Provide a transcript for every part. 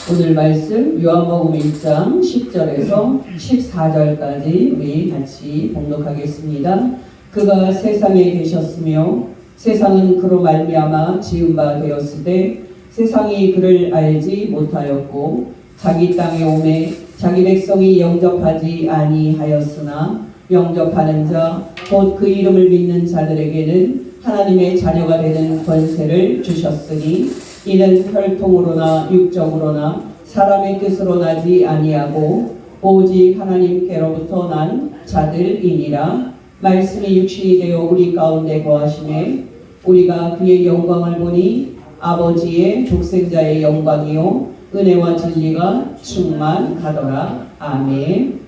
오늘 말씀 요한복음 1장 10절에서 14절까지 우리 같이 봉독하겠습니다. 그가 세상에 계셨으며 세상은 그로 말미암아 지은 바 되었으되 세상이 그를 알지 못하였고 자기 땅에 오매 자기 백성이 영접하지 아니하였으나 영접하는 자 곧 그 이름을 믿는 자들에게는 하나님의 자녀가 되는 권세를 주셨으니 이는 혈통으로나 육적으로나 사람의 뜻으로 나지 아니하고 오직 하나님께로부터 난 자들이니라. 말씀이 육신이 되어 우리 가운데 거하시매 우리가 그의 영광을 보니 아버지의 독생자의 영광이요 은혜와 진리가 충만하더라. 아멘.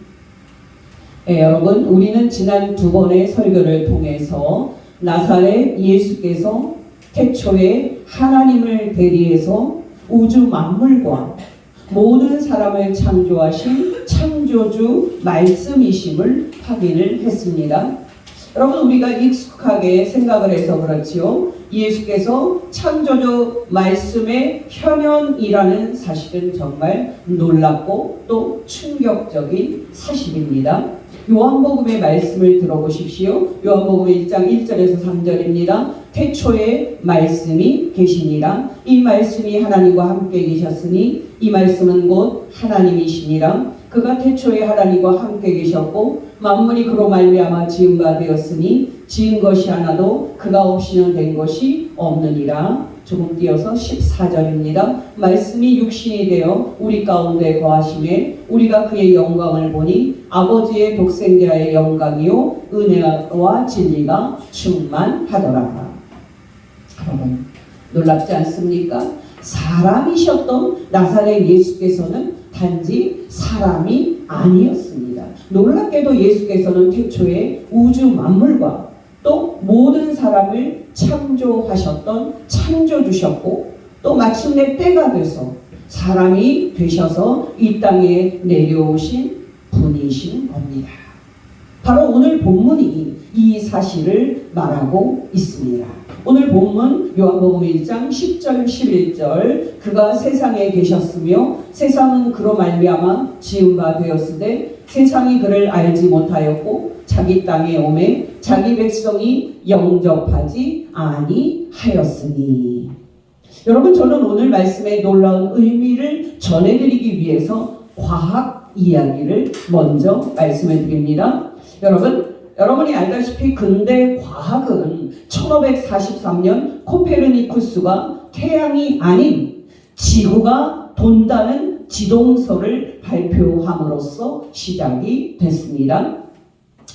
여러분, 우리는 지난 두 번의 설교를 통해서 나사렛 예수께서 태초에 하나님을 대리해서 우주 만물과 모든 사람을 창조하신 창조주 말씀이심을 확인을 했습니다. 여러분, 우리가 익숙하게 생각을 해서 그렇지요. 예수께서 창조주 말씀의 현현이라는 사실은 정말 놀랍고 또 충격적인 사실입니다. 요한복음의 말씀을 들어보십시오. 요한복음 1장 1절에서 3절입니다. 태초에 말씀이 계시니라. 이 말씀이 하나님과 함께 계셨으니 이 말씀은 곧 하나님이시니라. 그가 태초에 하나님과 함께 계셨고 만물이 그로 말미암아 지은 바 되었으니 지은 것이 하나도 그가 없이는 된 것이 없느니라. 조금 띄어서 14절입니다. 말씀이 육신이 되어 우리 가운데 거하심에 우리가 그의 영광을 보니 아버지의 독생자의 영광이요 은혜와 진리가 충만하더라. 여러분, 놀랍지 않습니까? 사람이셨던 나사렛 예수께서는 단지 사람이 아니었습니다. 놀랍게도 예수께서는 태초에 우주 만물과 또 모든 사람을 창조하셨던 창조주셨고 또 마침내 때가 돼서 사람이 되셔서 이 땅에 내려오신 분이신 겁니다. 바로 오늘 본문이 이 사실을 말하고 있습니다. 오늘 본문 요한복음 1장 10절 11절 그가 세상에 계셨으며 세상은 그로 말미암아 지은 바 되었으되 세상이 그를 알지 못하였고 자기 땅에 오매 자기 백성이 영접하지 아니하였으니. 여러분, 저는 오늘 말씀의 놀라운 의미를 전해드리기 위해서 과학 이야기를 먼저 말씀해 드립니다. 여러분이 알다시피 근대 과학은 1543년 코페르니쿠스가 태양이 아닌 지구가 돈다는 지동설을 발표함으로써 시작이 됐습니다.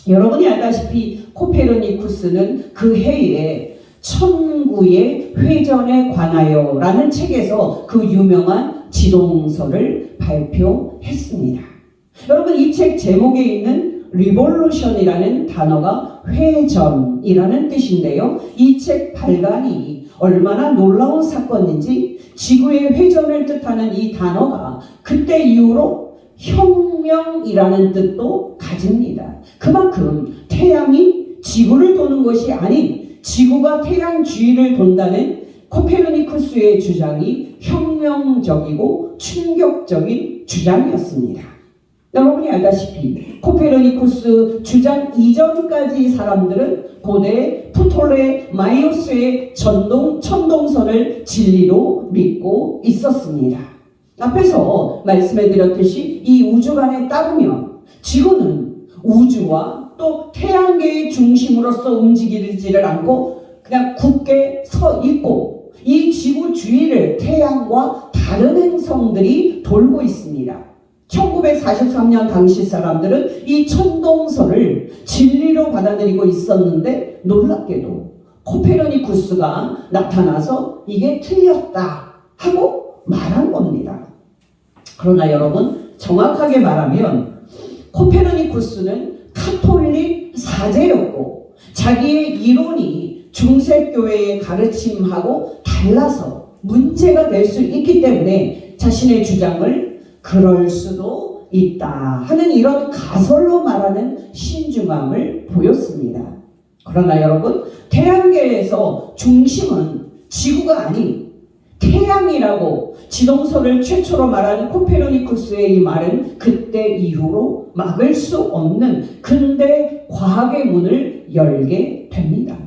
여러분이 알다시피 코페르니쿠스는 그 해에 천구의 회전에 관하여 라는 책에서 그 유명한 지동설을 발표했습니다. 여러분, 이 책 제목에 있는 리볼루션이라는 단어가 회전이라는 뜻인데요. 이 책 발간이 얼마나 놀라운 사건인지 지구의 회전을 뜻하는 이 단어가 그때 이후로 혁명이라는 뜻도 가집니다. 그만큼 태양이 지구를 도는 것이 아닌 지구가 태양 주위를 돈다는 코페르니쿠스의 주장이 혁명적이고 충격적인 주장이었습니다. 여러분이 알다시피 코페르니쿠스 주장 이전까지 사람들은 고대 프톨레마이오스의 천동설을 진리로 믿고 있었습니다. 앞에서 말씀해드렸듯이 이 우주관에 따르면 지구는 우주와 또 태양계의 중심으로서 움직이지를 않고 그냥 굳게 서 있고 이 지구 주위를 태양과 다른 행성들이 돌고 있습니다. 1943년 당시 사람들은 이 천동설을 진리로 받아들이고 있었는데 놀랍게도 코페르니쿠스가 나타나서 이게 틀렸다 하고 말한 겁니다. 그러나 여러분, 정확하게 말하면 코페르니쿠스는 카톨릭 사제였고 자기의 이론이 중세교회의 가르침하고 달라서 문제가 될 수 있기 때문에 자신의 주장을 그럴 수도 있다 하는 이런 가설로 말하는 신중함을 보였습니다. 그러나 여러분, 태양계에서 중심은 지구가 아닌 태양이라고 지동설을 최초로 말한 코페르니쿠스의 이 말은 그때 이후로 막을 수 없는 근대 과학의 문을 열게 됩니다.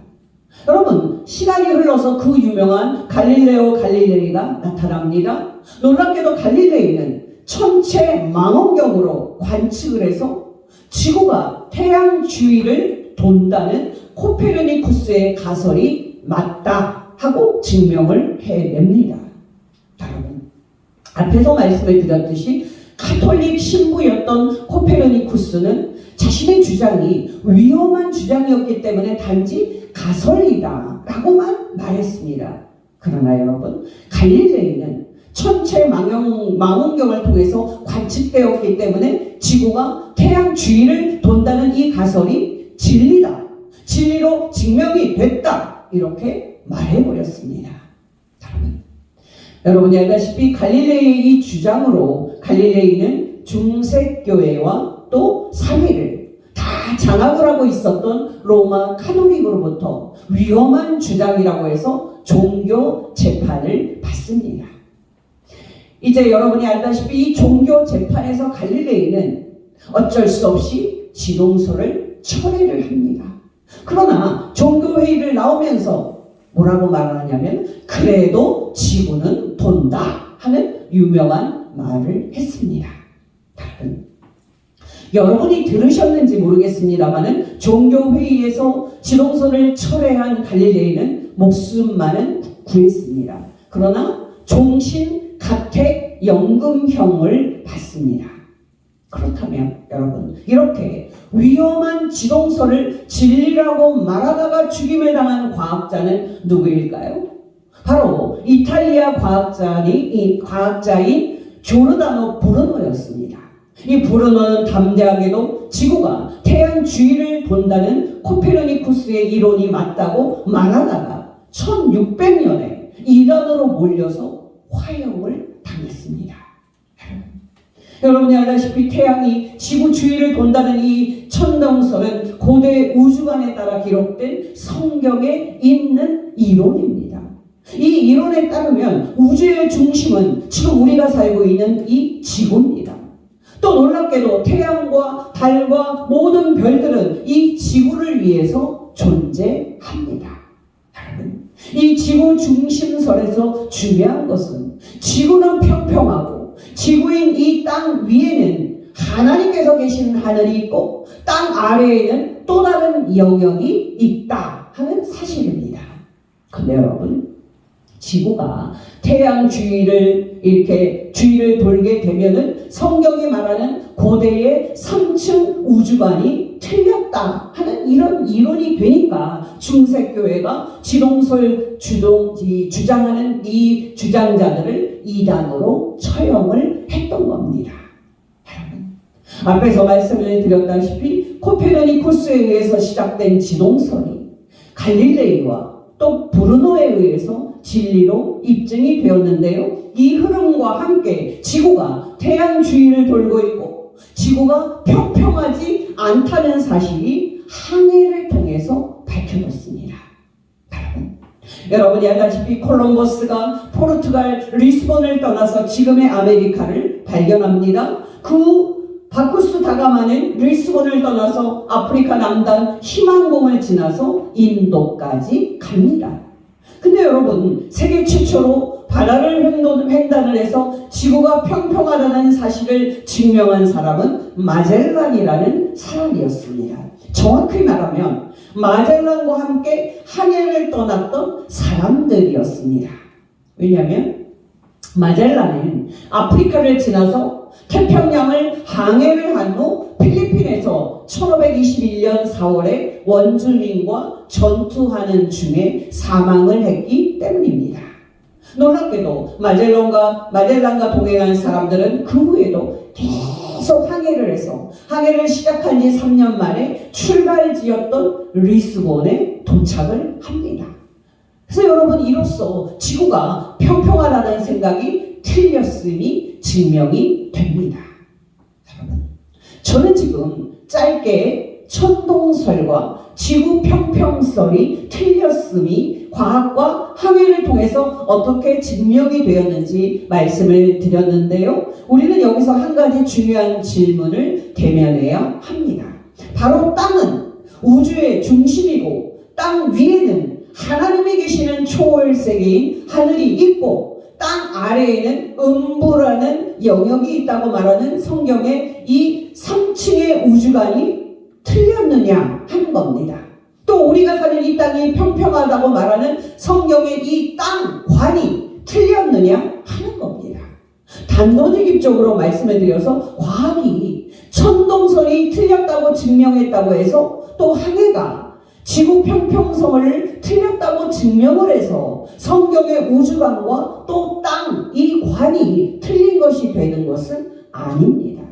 여러분, 시간이 흘러서 그 유명한 갈릴레오 갈릴레이가 나타납니다. 놀랍게도 갈릴레이는 천체 망원경으로 관측을 해서 지구가 태양 주위를 돈다는 코페르니쿠스의 가설이 맞다 하고 증명을 해냅니다. 여러분, 앞에서 말씀을 드렸듯이 가톨릭 신부였던 코페르니쿠스는 자신의 주장이 위험한 주장이었기 때문에 단지 가설이다 라고만 말했습니다. 그러나 여러분, 갈릴레이는 천체 망원경을 통해서 관측되었기 때문에 지구가 태양 주위를 돈다는 이 가설이 진리다, 진리로 증명이 됐다, 이렇게 말해버렸습니다. 여러분이 알다시피 갈릴레이의 이 주장으로 갈릴레이는 중세교회와 또 사회를 다 장악을 하고 있었던 로마 카톨릭으로부터 위험한 주장이라고 해서 종교 재판을 받습니다. 이제 여러분이 알다시피 이 종교 재판에서 갈릴레이는 어쩔 수 없이 지동설을 철회를 합니다. 그러나 종교회의를 나오면서 뭐라고 말하냐면 그래도 지구는 돈다 하는 유명한 말을 했습니다. 여러분이 들으셨는지 모르겠습니다만은 종교회의에서 지동설을 철회한 갈릴레이는 목숨만은 구했습니다. 그러나 종신 가택 연금형을 받습니다. 그렇다면 여러분, 이렇게 위험한 지동설을 진리라고 말하다가 죽임을 당한 과학자는 누구일까요? 바로 이탈리아 과학자인 조르다노 브루노였습니다. 이 브루노는 담대하게도 지구가 태양 주위를 돈다는 코페르니쿠스의 이론이 맞다고 말하다가 1600년에 이란으로 몰려서 화형을 당했습니다. 여러분이 알다시피 태양이 지구 주위를 돈다는 이 천동설은 고대 우주관에 따라 기록된 성경에 있는 이론입니다. 이 이론에 따르면 우주의 중심은 지금 우리가 살고 있는 이 지구입니다. 또 놀랍게도 태양과 달과 모든 별들은 이 지구를 위해서 존재합니다. 여러분, 이 지구 중심설에서 중요한 것은 지구는 평평하고 지구인 이 땅 위에는 하나님께서 계시는 하늘이 있고 땅 아래에는 또 다른 영역이 있다 하는 사실입니다. 근데 여러분, 지구가 태양 주위를 이렇게 주위를 돌게 되면은 성경이 말하는 고대의 3층 우주관이 틀렸다 하는 이런 이론이 되니까 중세교회가 지동설 주장하는 이 주장자들을 이단으로 처형을 했던 겁니다. 앞에서 말씀을 드렸다시피 코페르니쿠스에 의해서 시작된 지동설이 갈릴레이와 또 브루노에 의해서 진리로 입증이 되었는데요. 이 흐름과 함께 지구가 태양 주위를 돌고 있고 지구가 평평하지 않다는 사실이 항해를 통해서 밝혀졌습니다. 여러분이 알다시피 콜럼버스가 포르투갈 리스본을 떠나서 지금의 아메리카를 발견합니다. 그 바쿠스 다가마는 리스본을 떠나서 아프리카 남단 희망봉을 지나서 인도까지 갑니다. 근데 여러분, 세계 최초로 바다를 횡단을 해서 지구가 평평하다는 사실을 증명한 사람은 마젤란이라는 사람이었습니다. 정확히 말하면 마젤란과 함께 항해를 떠났던 사람들이었습니다. 왜냐하면 마젤란은 아프리카를 지나서 태평양을 항해를 한 후 필리핀에서 1521년 4월에 원주민과 전투하는 중에 사망을 했기 때문입니다. 놀랍게도 마젤란과 동행한 사람들은 그 후에도 계속 항해를 해서 항해를 시작한 지 3년 만에 출발지였던 리스본에 도착을 합니다. 그래서 여러분, 이로써 지구가 평평하다는 생각이 틀렸음이 증명이 됩니다. 여러분, 저는 지금 짧게 천동설과 지구 평평설이 틀렸음이 과학과 항해를 통해서 어떻게 증명이 되었는지 말씀을 드렸는데요. 우리는 여기서 한 가지 중요한 질문을 대면해야 합니다. 바로 땅은 우주의 중심이고 땅 위에는 하나님이 계시는 초월 세계인 하늘이 있고 땅 아래에는 음부라는 영역이 있다고 말하는 성경의 이 3층의 우주관이 틀렸느냐 하는 겁니다. 또 우리가 사는 이 땅이 평평하다고 말하는 성경의 이 땅관이 틀렸느냐 하는 겁니다. 단도직입적으로 말씀을 드려서 과학이 천동설이 틀렸다고 증명했다고 해서 또 항해가 지구 평평성을 틀렸다고 증명을 해서 성경의 우주관과 또 땅 이 관이 틀린 것이 되는 것은 아닙니다.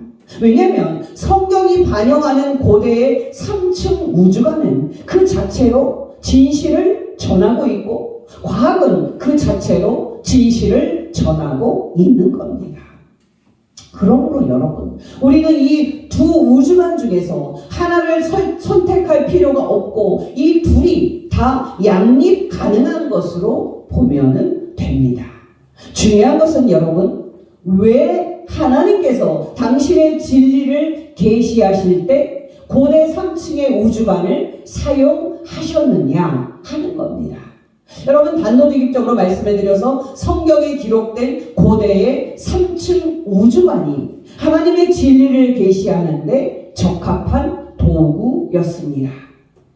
왜냐하면 성경이 반영하는 고대의 3층 우주관은 그 자체로 진실을 전하고 있고 과학은 그 자체로 진실을 전하고 있는 겁니다. 그러므로 여러분, 우리는 이 두 우주관 중에서 하나를 선택할 필요가 없고 이 둘이 다 양립 가능한 것으로 보면 됩니다. 중요한 것은 여러분, 왜 하나님께서 당신의 진리를 계시하실 때 고대 3층의 우주관을 사용하셨느냐 하는 겁니다. 여러분, 단도직입적으로 말씀해 드려서 성경에 기록된 고대의 3층 우주관이 하나님의 진리를 계시하는데 적합한 도구였습니다.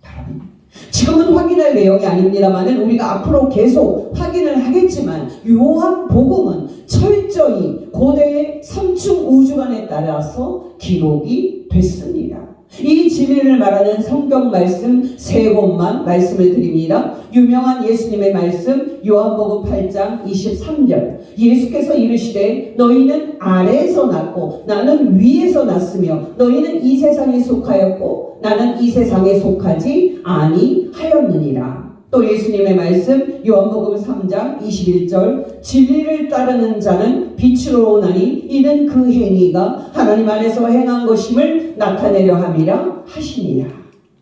여러분, 지금은 확인할 내용이 아닙니다만 우리가 앞으로 계속 확인을 하겠지만 요한복음은 철저히 고대의 3층 우주관에 따라서 기록이 됐습니다. 이 진리를 말하는 성경 말씀 세 곳만 말씀을 드립니다. 유명한 예수님의 말씀 요한복음 8장 23절, 예수께서 이르시되 너희는 아래에서 났고 나는 위에서 났으며 너희는 이 세상에 속하였고 나는 이 세상에 속하지 아니하였느니라. 또 예수님의 말씀 요한복음 3장 21절, 진리를 따르는 자는 빛으로 오나니 이는 그 행위가 하나님 안에서 행한 것임을 나타내려 함이라 하시니라.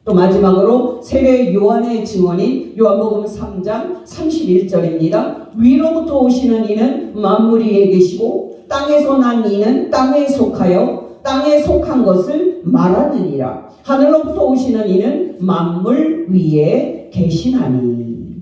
또 마지막으로 세례 요한의 증언인 요한복음 3장 31절입니다. 위로부터 오시는 이는 만물 위에 계시고 땅에서 난 이는 땅에 속하여 땅에 속한 것을 말하느니라. 하늘로부터 오시는 이는 만물 위에 계시나니.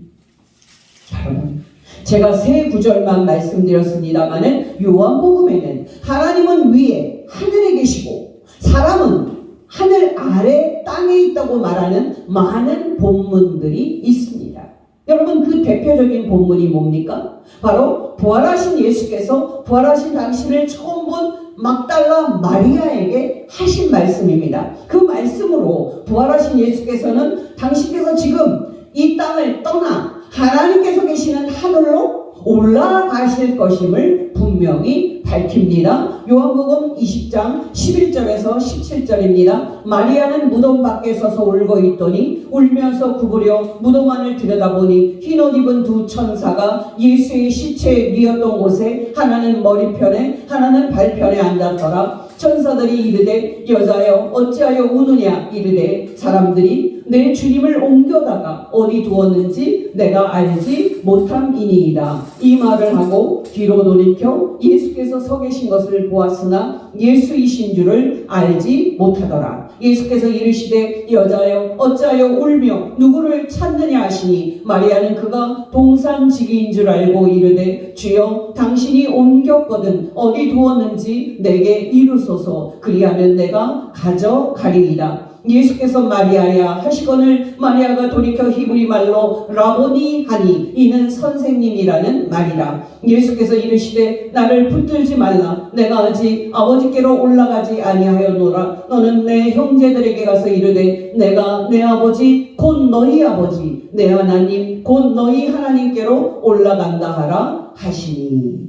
여러분, 제가 세 구절만 말씀드렸습니다마는 요한복음에는 하나님은 위에 하늘에 계시고 사람은 하늘 아래 땅에 있다고 말하는 많은 본문들이 있습니다. 여러분, 그 대표적인 본문이 뭡니까? 바로 부활하신 예수께서 부활하신 당신을 처음 본 막달라 마리아에게 하신 말씀입니다. 그 말씀으로 부활하신 예수께서는 당신께서 지금 이 땅을 떠나 하나님께서 계시는 하늘로 올라가실 것임을 분명히 밝힙니다. 요한복음 20장 11절에서 17절입니다. 마리아는 무덤 밖에 서서 울고 있더니 울면서 구부려 무덤 안을 들여다보니 흰옷 입은 두 천사가 예수의 시체에 뉘었던 곳에 하나는 머리편에 하나는 발편에 앉았더라. 천사들이 이르되 여자여 어찌하여 우느냐 이르되 사람들이 내 주님을 옮겨다가 어디 두었는지 내가 알지 못함이니이다. 이 말을 하고 뒤로 돌이켜 예수께서 서 계신 것을 보았으나 예수이신 줄을 알지 못하더라. 예수께서 이르시되 여자여 어찌하여 울며 누구를 찾느냐 하시니 마리아는 그가 동산지기인 줄 알고 이르되 주여 당신이 옮겼거든 어디 두었는지 내게 이루소서 그리하면 내가 가져가리이다. 예수께서 마리아야 하시거늘 마리아가 돌이켜 히브리 말로 라보니 하니 이는 선생님이라는 말이라. 예수께서 이르시되 나를 붙들지 말라. 내가 아직 아버지께로 올라가지 아니하였노라. 너는 내 형제들에게 가서 이르되 내가 내 아버지 곧 너희 아버지 내 하나님 곧 너희 하나님께로 올라간다 하라 하시니.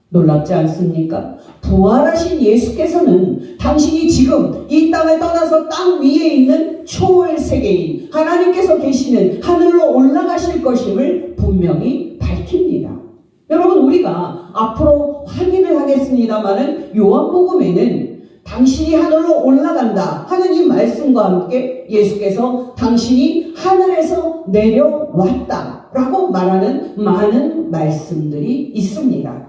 놀랍지 않습니까? 부활하신 예수께서는 당신이 지금 이 땅을 떠나서 땅 위에 있는 초월 세계인 하나님께서 계시는 하늘로 올라가실 것임을 분명히 밝힙니다. 여러분, 우리가 앞으로 확인을 하겠습니다마는 요한복음에는 당신이 하늘로 올라간다 하는 이 말씀과 함께 예수께서 당신이 하늘에서 내려왔다 라고 말하는 많은 말씀들이 있습니다.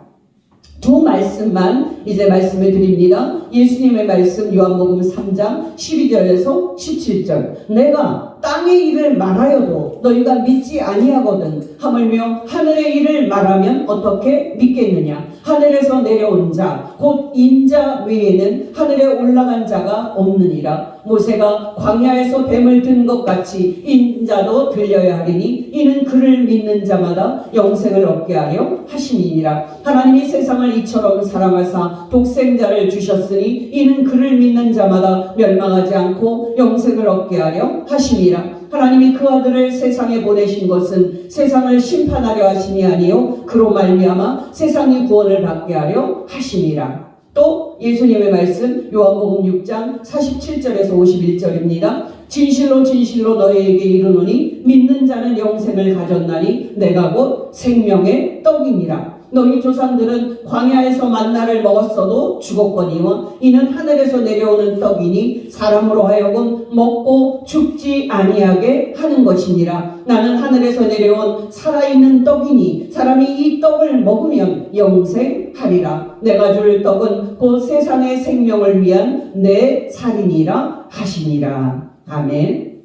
두 말씀만 이제 말씀을 드립니다. 예수님의 말씀 요한복음 3장 12절에서 17절. 내가 땅의 일을 말하여도 너희가 믿지 아니하거든. 하물며 하늘의 일을 말하면 어떻게 믿겠느냐. 하늘에서 내려온 자 곧 인자 외에는 하늘에 올라간 자가 없느니라. 모세가 광야에서 뱀을 든 것 같이 인자도 들려야 하리니 이는 그를 믿는 자마다 영생을 얻게 하려 하심이니라. 하나님이 세상을 이처럼 사랑하사 독생자를 주셨으니 이는 그를 믿는 자마다 멸망하지 않고 영생을 얻게 하려 하심이라. 하나님이 그 아들을 세상에 보내신 것은 세상을 심판하려 하심이 아니요 그로 말미암아 세상이 구원을 받게 하려 하심이라. 또 예수님의 말씀 요한복음 6장 47절에서 51절입니다. 진실로 진실로 너희에게 이르노니 믿는 자는 영생을 가졌나니 내가 곧 생명의 떡이니라. 너희 조상들은 광야에서 만나를 먹었어도 죽었거니와 이는 하늘에서 내려오는 떡이니 사람으로 하여금 먹고 죽지 아니하게 하는 것이니라. 나는 하늘에서 내려온 살아있는 떡이니 사람이 이 떡을 먹으면 영생하리라. 내가 줄 떡은 곧 세상의 생명을 위한 내 살이니라 하시니라. 아멘.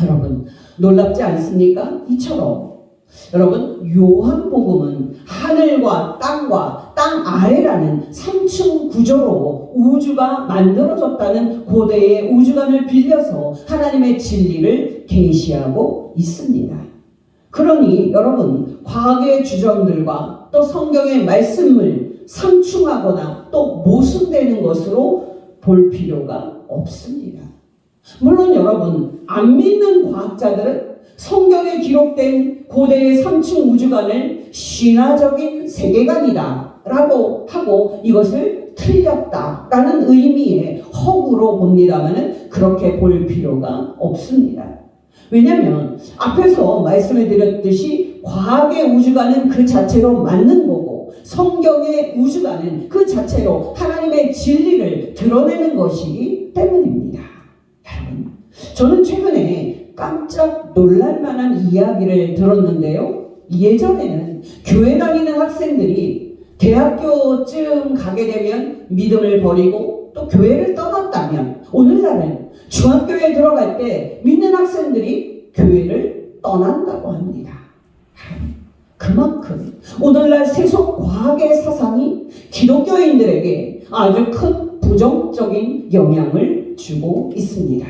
여러분 놀랍지 않습니까? 이처럼 여러분 요한복음은 하늘과 땅과 땅 아래라는 3층 구조로 우주가 만들어졌다는 고대의 우주관을 빌려서 하나님의 진리를 계시하고 있습니다. 그러니 여러분 과학의 주장들과 또 성경의 말씀을 상충하거나 또 모순되는 것으로 볼 필요가 없습니다. 물론 여러분 안 믿는 과학자들은 성경에 기록된 고대의 3층 우주관을 신화적인 세계관이다 라고 하고 이것을 틀렸다라는 의미의 허구로 봅니다만 그렇게 볼 필요가 없습니다. 왜냐하면 앞에서 말씀을 드렸듯이 과학의 우주관은 그 자체로 맞는 거고 성경의 우주관은 그 자체로 하나님의 진리를 드러내는 것이기 때문입니다. 여러분, 저는 최근에 깜짝 놀랄만한 이야기를 들었는데요. 예전에는 교회 다니는 학생들이 대학교쯤 가게 되면 믿음을 버리고 또 교회를 떠났다면 오늘날은 중학교에 들어갈 때 믿는 학생들이 교회를 떠난다고 합니다. 그만큼 오늘날 세속 과학의 사상이 기독교인들에게 아주 큰 부정적인 영향을 주고 있습니다.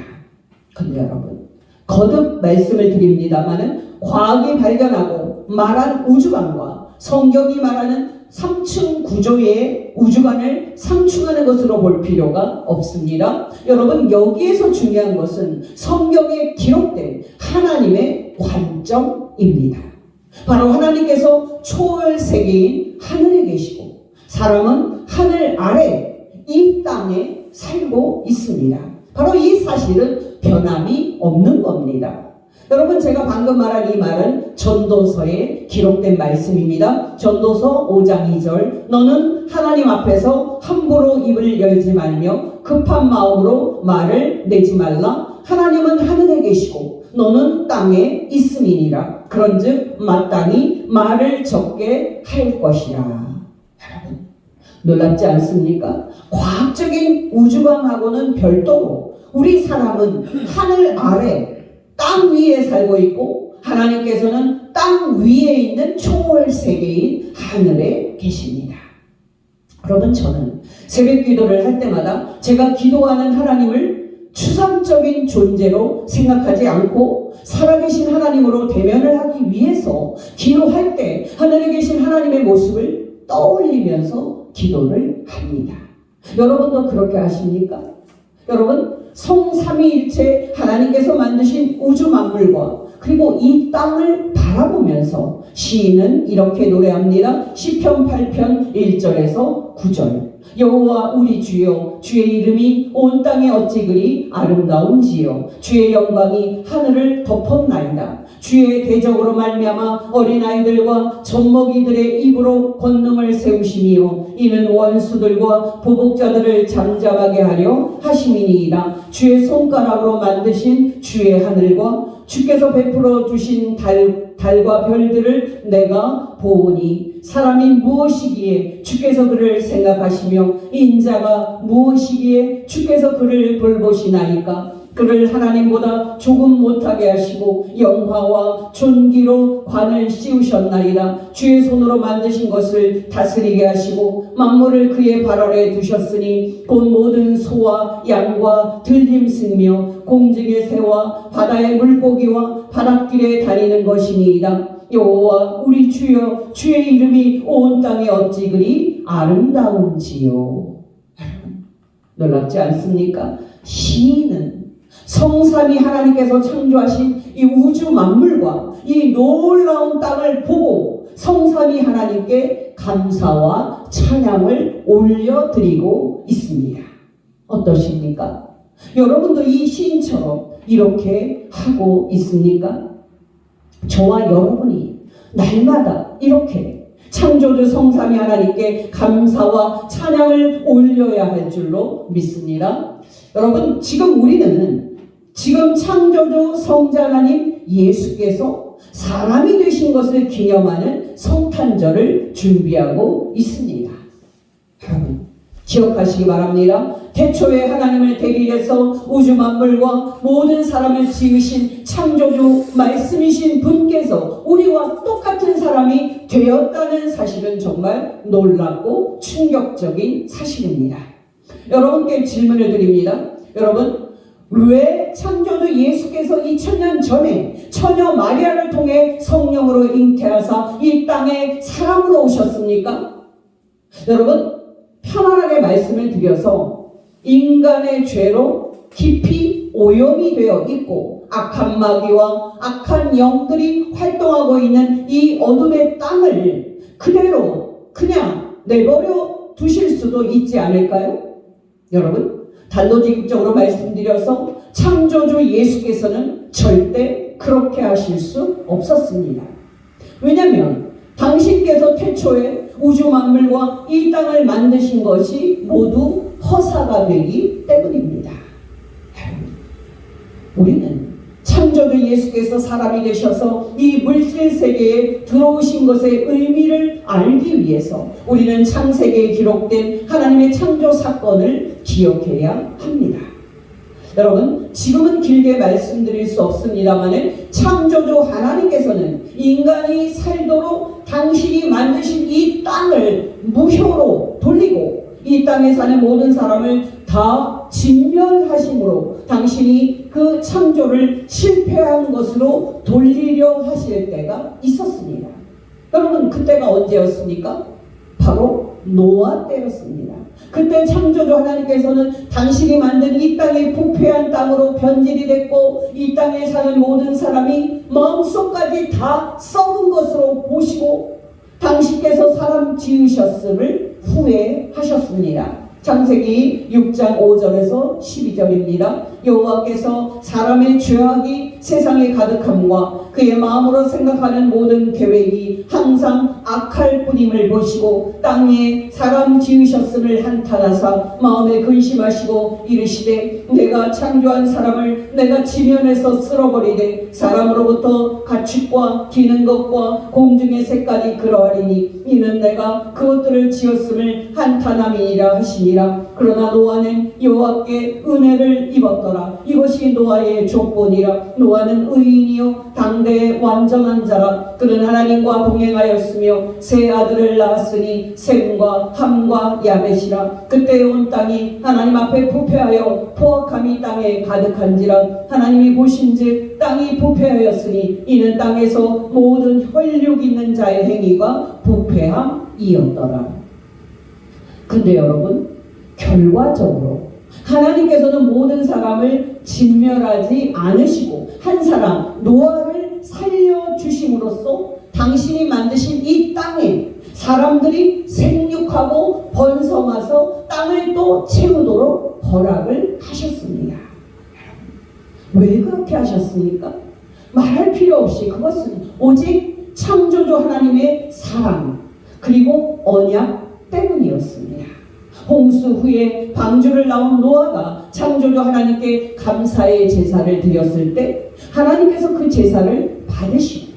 그런데 여러분 거듭 말씀을 드립니다마는 과학이 발견하고 말한 우주관과 성경이 말하는 3층 구조의 우주관을 상충하는 것으로 볼 필요가 없습니다. 여러분 여기에서 중요한 것은 성경에 기록된 하나님의 관점입니다. 바로 하나님께서 초월 세계인 하늘에 계시고 사람은 하늘 아래 이 땅에 살고 있습니다. 바로 이 사실은 변함이 없는 겁니다. 여러분 제가 방금 말한 이 말은 전도서에 기록된 말씀입니다. 전도서 5장 2절 너는 하나님 앞에서 함부로 입을 열지 말며 급한 마음으로 말을 내지 말라. 하나님은 하늘에 계시고 너는 땅에 있음이니라. 그런즉 마땅히 말을 적게 할 것이라. 여러분 놀랍지 않습니까? 과학적인 우주관하고는 별도로 우리 사람은 하늘 아래 땅 위에 살고 있고 하나님께서는 땅 위에 있는 초월 세계인 하늘에 계십니다. 여러분 저는 새벽 기도를 할 때마다 제가 기도하는 하나님을 추상적인 존재로 생각하지 않고 살아계신 하나님으로 대면을 하기 위해서 기도할 때 하늘에 계신 하나님의 모습을 떠올리면서 기도를 합니다. 여러분도 그렇게 하십니까? 여러분 성삼위일체 하나님께서 만드신 우주 만물과 그리고 이 땅을 바라보면서 시인은 이렇게 노래합니다. 시편 8편 1절에서 9절 여호와 우리 주여 주의 이름이 온 땅에 어찌 그리 아름다운지요 주의 영광이 하늘을 덮었나이다. 주의 대적으로 말미암아 어린아이들과 젖먹이들의 입으로 권능을 세우시며 이는 원수들과 보복자들을 잠잠하게 하려 하심이니이다. 주의 손가락으로 만드신 주의 하늘과 주께서 베풀어 주신 달과 별들을 내가 보오니 사람이 무엇이기에 주께서 그를 생각하시며 인자가 무엇이기에 주께서 그를 돌보시나이까. 그를 하나님보다 조금 못하게 하시고 영화와 존귀로 관을 씌우셨나이다. 주의 손으로 만드신 것을 다스리게 하시고 만물을 그의 발 아래 두셨으니 곧 모든 소와 양과 들짐승이며 공중의 새와 바다의 물고기와 바닷길에 다니는 것이니이다. 여호와 우리 주여, 주의 이름이 온 땅에 어찌 그리 아름다운지요. 놀랍지 않습니까? 시인은 성삼위 하나님께서 창조하신 이 우주 만물과 이 놀라운 땅을 보고 성삼위 하나님께 감사와 찬양을 올려드리고 있습니다. 어떠십니까? 여러분도 이 시인처럼 이렇게 하고 있습니까? 저와 여러분이 날마다 이렇게 창조주 성삼위 하나님께 감사와 찬양을 올려야 할 줄로 믿습니다. 여러분, 지금 창조주 성자 하나님 예수께서 사람이 되신 것을 기념하는 성탄절을 준비하고 있습니다. 여러분, 기억하시기 바랍니다. 태초에 하나님을 대리해서 우주 만물과 모든 사람을 지으신 창조주 말씀이신 분께서 우리와 똑같은 사람이 되었다는 사실은 정말 놀랍고 충격적인 사실입니다. 여러분께 질문을 드립니다. 여러분, 왜 창조주 예수께서 2000년 전에 처녀 마리아를 통해 성령으로 잉태하사 이 땅에 사람으로 오셨습니까? 여러분, 편안하게 말씀을 드려서 인간의 죄로 깊이 오염이 되어 있고 악한 마귀와 악한 영들이 활동하고 있는 이 어둠의 땅을 그대로 그냥 내버려 두실 수도 있지 않을까요? 여러분, 단도직입적으로 말씀드려서 창조주 예수께서는 절대 그렇게 하실 수 없었습니다. 왜냐하면 당신께서 태초에 우주 만물과 이 땅을 만드신 것이 모두 허사가 되기 때문입니다. 우리는 창조주 예수께서 사람이 되셔서 이 물질 세계에 들어오신 것의 의미를 알기 위해서 우리는 창세기에 기록된 하나님의 창조 사건을 기억해야 합니다. 여러분, 지금은 길게 말씀드릴 수 없습니다만 창조주 하나님께서는 인간이 살도록 당신이 만드신 이 땅을 무효로 돌리고 이 땅에 사는 모든 사람을 다 진멸하심으로 당신이 그 창조를 실패한 것으로 돌리려 하실 때가 있었습니다. 여러분, 그때가 언제였습니까? 바로 노아 때였습니다. 그때 창조주 하나님께서는 당신이 만든 이 땅이 부패한 땅으로 변질이 됐고 이 땅에 사는 모든 사람이 마음속까지 다 썩은 것으로 보시고 당신께서 사람 지으셨음을 후회하셨습니다. 창세기 6장 5절에서 12절입니다. 여호와께서 사람의 죄악이 세상에 가득함과 그의 마음으로 생각하는 모든 계획이 항상 악할 뿐임을 보시고 땅 위에 사람 지으셨음을 한탄하사 마음에 근심하시고 이르시되 내가 창조한 사람을 내가 지면에서 쓸어버리되 사람으로부터 가축과 기는 것과 공중의 새까지 그러하리니 이는 내가 그것들을 지었음을 한탄함이니라 하시니라. 그러나 노아는 여호와께 은혜를 입었더라. 이것이 노아의 조건이라. 노아는 의인이요 당대의 완전한 자라. 그는 하나님과 동행하였으며 세 아들을 낳았으니 셈과 함과 야벳이라. 그때 온 땅이 하나님 앞에 부패하여 포악함이 땅에 가득한지라. 하나님이 보신즉 땅이 부패하였으니 이는 땅에서 모든 혈육 있는 자의 행위가 부패함이었더라. 근데 여러분, 결과적으로 하나님께서는 모든 사람을 진멸하지 않으시고 한 사람 노아를 살려주심으로써 당신이 만드신 이 땅에 사람들이 생육하고 번성해서 땅을 또 채우도록 허락을 하셨습니다. 왜 그렇게 하셨습니까? 말할 필요 없이 그것은 오직 창조주 하나님의 사랑 그리고 언약 때문이었습니다. 홍수 후에 방주를 나온 노아가 창조주 하나님께 감사의 제사를 드렸을 때 하나님께서 그 제사를 받으시고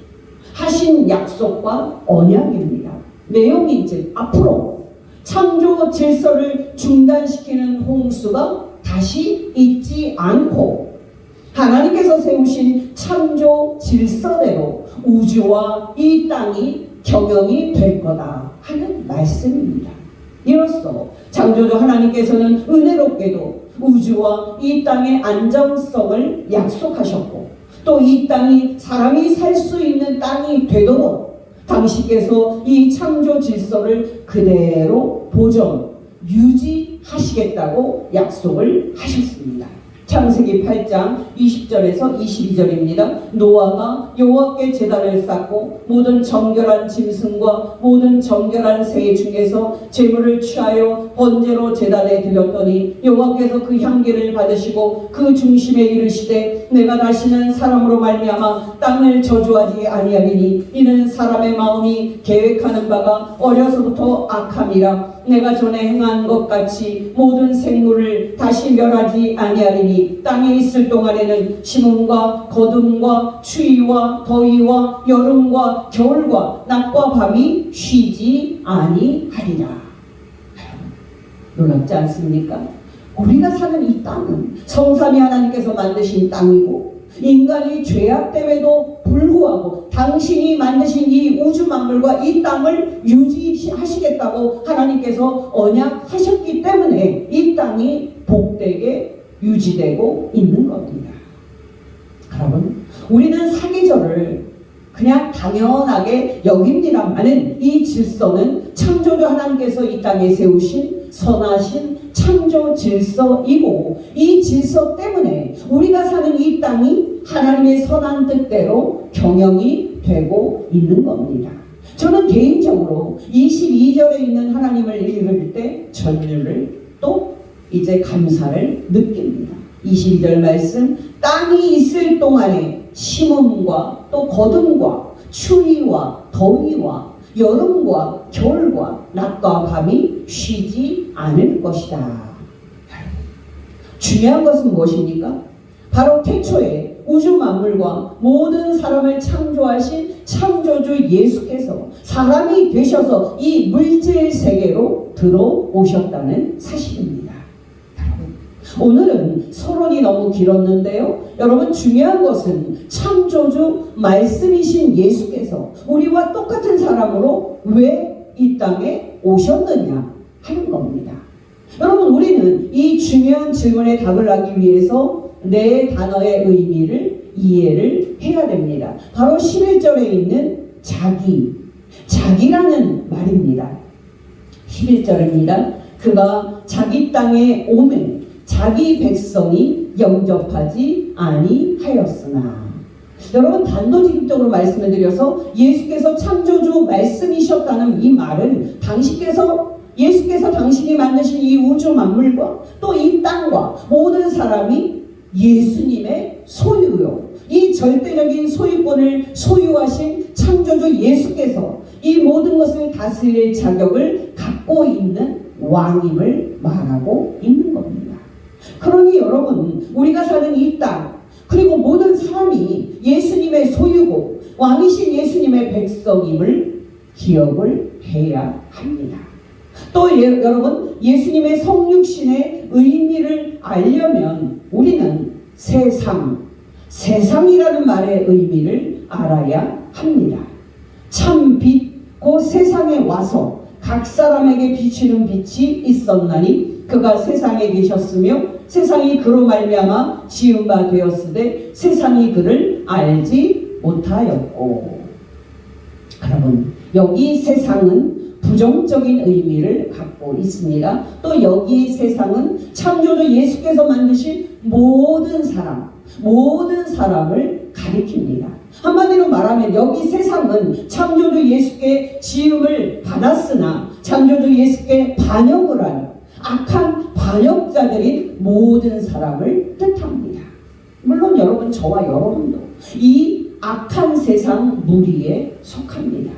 하신 약속과 언약입니다. 내용인즉 앞으로 창조 질서를 중단시키는 홍수가 다시 있지 않고 하나님께서 세우신 창조 질서대로 우주와 이 땅이 경영이 될 거다 하는 말씀입니다. 이로써 창조주 하나님께서는 은혜롭게도 우주와 이 땅의 안정성을 약속하셨고 또 이 땅이 사람이 살 수 있는 땅이 되도록 당신께서 이 창조 질서를 그대로 보존, 유지하시겠다고 약속을 하셨습니다. 창세기 8장 20절에서 22절입니다. 노아가 여호와께 제단을 쌓고 모든 정결한 짐승과 모든 정결한 새 중에서 제물을 취하여 번제로 제단에 드렸더니 여호와께서 그 향기를 받으시고 그 중심에 이르시되 내가 다시는 사람으로 말미암아 땅을 저주하지 아니하리니 이는 사람의 마음이 계획하는 바가 어려서부터 악함이라. 내가 전에 행한 것 같이 모든 생물을 다시 멸하지 아니하리니 땅에 있을 동안에는 심음과 거둠과 추위와 더위와 여름과 겨울과 낮과 밤이 쉬지 아니하리라. 놀랍지 않습니까? 우리가 사는 이 땅은 성삼위 하나님께서 만드신 땅이고 인간이 죄악됨에도 불구하고 당신이 만드신 이 우주 만물과 이 땅을 유지하시겠다고 하나님께서 언약하셨기 때문에 이 땅이 복되게 유지되고 있는 겁니다. 여러분, 우리는 사계절을 그냥 당연하게 여깁니다마는 이 질서는 창조주 하나님께서 이 땅에 세우신 선하신 창조 질서이고 이 질서 때문에 우리가 사는 이 땅이 하나님의 선한 뜻대로 경영이 되고 있는 겁니다. 저는 개인적으로 22절에 있는 하나님을 읽을 때 전율을 또 이제 감사를 느낍니다. 22절 말씀, 땅이 있을 동안에 심음과 또 거둠과 추위와 더위와 여름과 겨울과 낮과 밤이 쉬지 않을 것이다. 중요한 것은 무엇입니까? 바로 태초에 우주 만물과 모든 사람을 창조하신 창조주 예수께서 사람이 되셔서 이 물질 세계로 들어오셨다는 사실입니다. 오늘은 서론이 너무 길었는데요. 여러분, 중요한 것은 창조주 말씀이신 예수께서 우리와 똑같은 사람으로 왜 이 땅에 오셨느냐 하는 겁니다. 여러분, 우리는 이 중요한 질문에 답을 하기 위해서 네 단어의 의미를 이해를 해야 됩니다. 바로 11절에 있는 자기라는 말입니다. 11절입니다. 그가 자기 땅에 오매 자기 백성이 영접하지 아니하였으나. 여러분, 단도직입적으로 말씀을 드려서 예수께서 창조주 말씀이셨다는 이 말은 예수께서 당신이 만드신 이 우주 만물과 또 이 땅과 모든 사람이 예수님의 소유요, 이 절대적인 소유권을 소유하신 창조주 예수께서 이 모든 것을 다스릴 자격을 갖고 있는 왕임을 말하고 있는 겁니다. 그러니 여러분, 우리가 사는 이 땅 그리고 모든 사람이 예수님의 소유고 왕이신 예수님의 백성임을 기억을 해야 합니다. 또 여러분, 예수님의 성육신의 의미를 알려면 우리는 세상이라는 말의 의미를 알아야 합니다. 참 빛, 그 세상에 와서 각 사람에게 비추는 빛이 있었나니 그가 세상에 계셨으며 세상이 그로 말미암아 지은 바 되었으되 세상이 그를 알지 못하였고. 여러분, 여기 세상은 부정적인 의미를 갖고 있습니다. 또 여기 세상은 창조주 예수께서 만드신 모든 사람을 가리킵니다. 한마디로 말하면 여기 세상은 창조주 예수께 지음을 받았으나 창조주 예수께 반역을 하는 악한 반역자들인 모든 사람을 뜻합니다. 물론 여러분, 저와 여러분도 이 악한 세상 무리에 속합니다.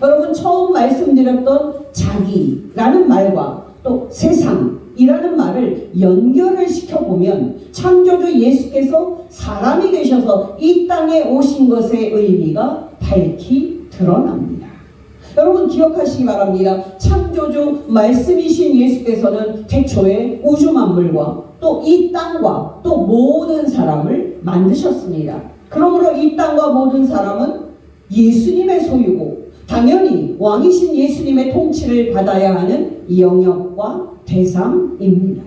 여러분, 처음 말씀드렸던 자기라는 말과 또 세상이라는 말을 연결을 시켜보면 창조주 예수께서 사람이 되셔서 이 땅에 오신 것의 의미가 밝히 드러납니다. 여러분, 기억하시기 바랍니다. 창조주 말씀이신 예수께서는 태초에 우주 만물과 또 이 땅과 또 모든 사람을 만드셨습니다. 그러므로 이 땅과 모든 사람은 예수님의 소유고 당연히 왕이신 예수님의 통치를 받아야 하는 영역과 대상입니다.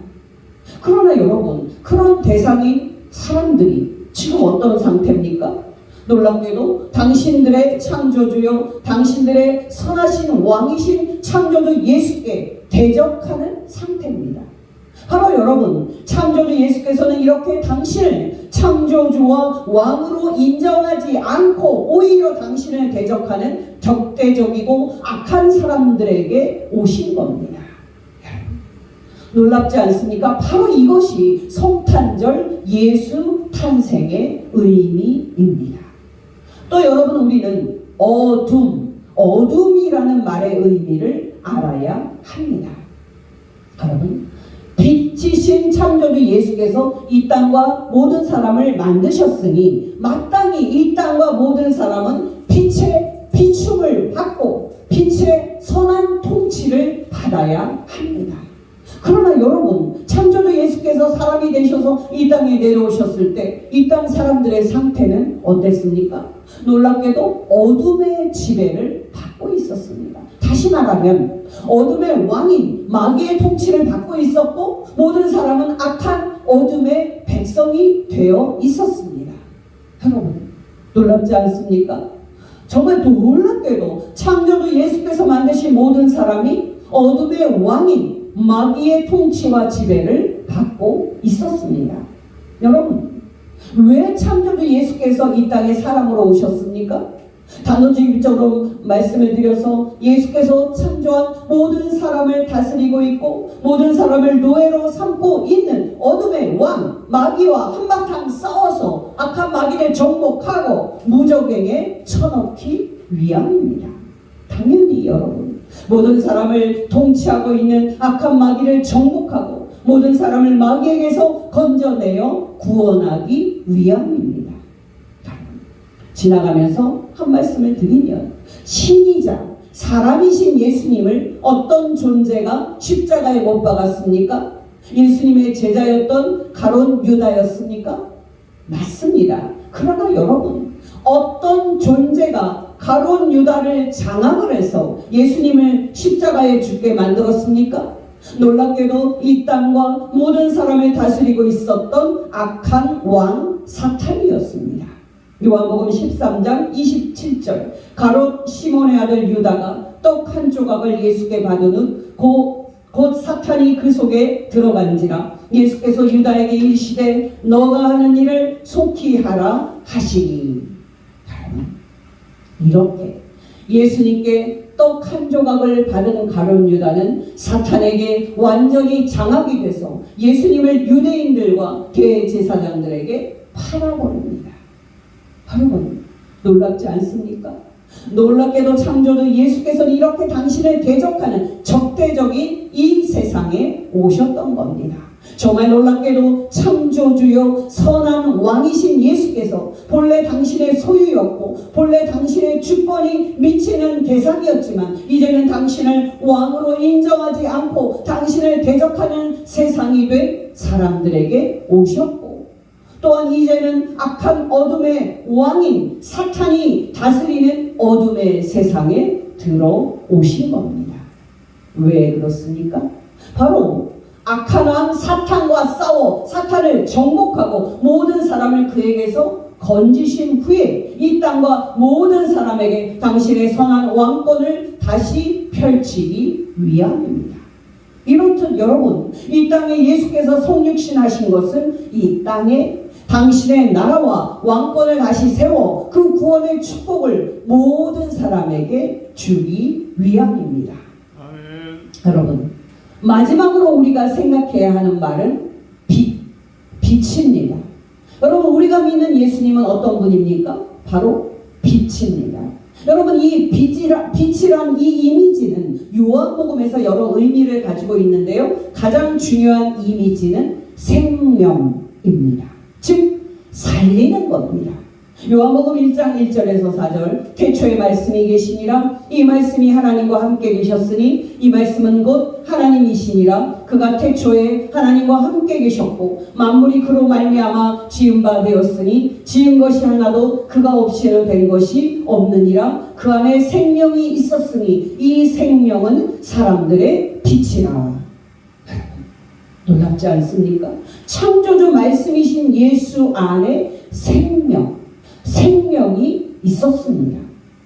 그러나 여러분, 그런 대상인 사람들이 지금 어떤 상태입니까? 놀랍게도 당신들의 창조주요, 당신들의 선하신 왕이신 창조주 예수께 대적하는 상태입니다. 바로 여러분, 창조주 예수께서는 이렇게 당신을 창조주와 왕으로 인정하지 않고 오히려 당신을 대적하는 적대적이고 악한 사람들에게 오신 겁니다. 놀랍지 않습니까? 바로 이것이 성탄절 예수 탄생의 의미입니다. 또 여러분, 우리는 어둠이라는 말의 의미를 알아야 합니다. 여러분, 빛이신 창조주 예수께서 이 땅과 모든 사람을 만드셨으니 마땅히 이 땅과 모든 사람은 빛의 비춤을 받고 빛의 선한 통치를 받아야 합니다. 그러나 여러분, 창조주 예수께서 사람이 되셔서 이 땅에 내려오셨을 때 이 땅 사람들의 상태는 어땠습니까? 놀랍게도 어둠의 지배를 받고 있었습니다. 다시 말하면 어둠의 왕인 마귀의 통치를 받고 있었고 모든 사람은 악한 어둠의 백성이 되어 있었습니다. 여러분, 놀랍지 않습니까? 정말 놀랍게도 창조주 예수께서 만드신 모든 사람이 어둠의 왕인 마귀의 통치와 지배를 받고 있었습니다. 여러분, 왜 창조주 예수께서 이 땅에 사람으로 오셨습니까? 단도직입적으로 말씀을 드려서 예수께서 창조한 모든 사람을 다스리고 있고 모든 사람을 노예로 삼고 있는 어둠의 왕 마귀와 한바탕 싸워서 악한 마귀를 정복하고 무적행에 쳐넣기 위함입니다. 당연히 여러분, 모든 사람을 통치하고 있는 악한 마귀를 정복하고 모든 사람을 마귀에게서 건져내어 구원하기 위함입니다. 지나가면서 한 말씀을 드리면 신이자 사람이신 예수님을 어떤 존재가 십자가에 못 박았습니까? 예수님의 제자였던 가룟 유다였습니까? 맞습니다. 그러나 여러분, 어떤 존재가 가룟 유다를 장악을 해서 예수님을 십자가에 죽게 만들었습니까? 놀랍게도 이 땅과 모든 사람을 다스리고 있었던 악한 왕 사탄이었습니다. 요한복음 13장 27절, 가룟 시몬의 아들 유다가 떡 한 조각을 예수께 받은 후 곧 사탄이 그 속에 들어간지라 예수께서 유다에게 이르시되 너가 하는 일을 속히 하라 하시니. 이렇게 예수님께 떡 한 조각을 받은 가룟 유다는 사탄에게 완전히 장악이 돼서 예수님을 유대인들과 대제사장들에게 팔아버립니다. 여러분, 놀랍지 않습니까? 놀랍게도 창조주 예수께서는 이렇게 당신을 대적하는 적대적인 이 세상에 오셨던 겁니다. 정말 놀랍게도 창조주요 선한 왕이신 예수께서 본래 당신의 소유였고 본래 당신의 주권이 미치는 대상이었지만 이제는 당신을 왕으로 인정하지 않고 당신을 대적하는 세상이 된 사람들에게 오셨고 또한 이제는 악한 어둠의 왕인 사탄이 다스리는 어둠의 세상에 들어오신 겁니다. 왜 그렇습니까? 바로 악한 왕 사탄과 싸워 사탄을 정복하고 모든 사람을 그에게서 건지신 후에 이 땅과 모든 사람에게 당신의 선한 왕권을 다시 펼치기 위함입니다. 이렇듯 여러분, 이 땅에 예수께서 성육신하신 것은 이 땅에 당신의 나라와 왕권을 다시 세워 그 구원의 축복을 모든 사람에게 주기 위함입니다. 여러분, 마지막으로 우리가 생각해야 하는 말은 빛입니다. 여러분, 우리가 믿는 예수님은 어떤 분입니까? 바로 빛입니다. 여러분, 이 빛이란 이 이미지는 요한복음에서 여러 의미를 가지고 있는데요. 가장 중요한 이미지는 생명입니다. 즉 살리는 겁니다. 요한복음 1장 1절에서 4절 태초에 말씀이 계시니라 이 말씀이 하나님과 함께 계셨으니 이 말씀은 곧 하나님이시니라 그가 태초에 하나님과 함께 계셨고 만물이 그로 말미암아 지은 바 되었으니 지은 것이 하나도 그가 없이는 된 것이 없느니라 그 안에 생명이 있었으니 이 생명은 사람들의 빛이라. 놀랍지 않습니까? 창조주 말씀이신 예수 안에 생명이 있었습니다.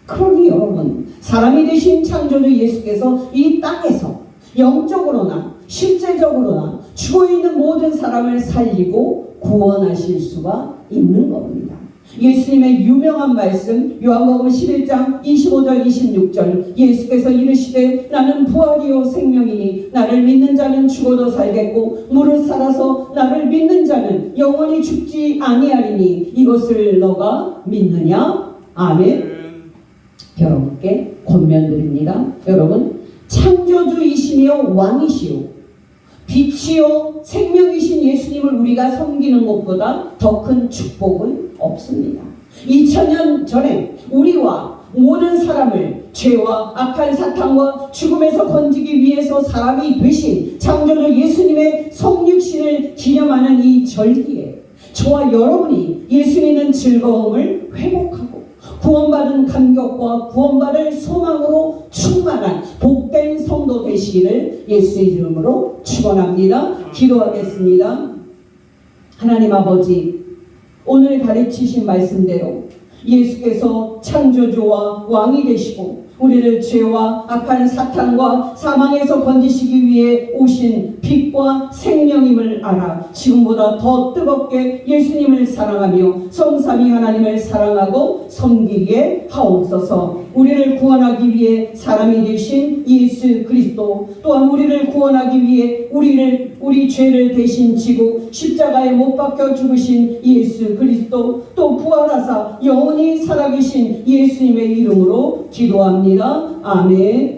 그러니 여러분, 사람이 되신 창조주 예수께서 이 땅에서 영적으로나 실제적으로나 죽어있는 모든 사람을 살리고 구원하실 수가 있는 겁니다. 예수님의 유명한 말씀 요한복음 11장 25절 26절 예수께서 이르시되 나는 부활이요 생명이니 나를 믿는 자는 죽어도 살겠고 무릇 살아서 나를 믿는 자는 영원히 죽지 아니하리니 이것을 너가 믿느냐? 아멘. 여러분께 권면드립니다. 여러분, 창조주이시며 왕이시오 빛이요 생명이신 예수님을 우리가 섬기는 것보다 더 큰 축복은 없습니다. 2000년 전에 우리와 모든 사람을 죄와 악한 사탄과 죽음에서 건지기 위해서 사람이 되신 창조주 예수님의 성육신을 기념하는 이 절기에 저와 여러분이 예수 믿는 즐거움을 회복하고 구원받은 감격과 구원받을 소망으로 충만한 복된 성도 되시기를 예수의 이름으로 축원합니다. 기도하겠습니다. 하나님 아버지, 오늘 가르치신 말씀대로 예수께서 창조주와 왕이 되시고 우리를 죄와 악한 사탄과 사망에서 건지시기 위해 오신 빛과 생명임을 알아 지금보다 더 뜨겁게 예수님을 사랑하며 성삼위 하나님을 사랑하고 섬기게 하옵소서. 우리를 구원하기 위해 사람이 되신 예수 그리스도 또한 우리를 구원하기 위해 우리 죄를 대신 지고 십자가에 못 박혀 죽으신 예수 그리스도 또 부활하사 영원히 살아계신 예수님의 이름으로 기도합니다. 아멘.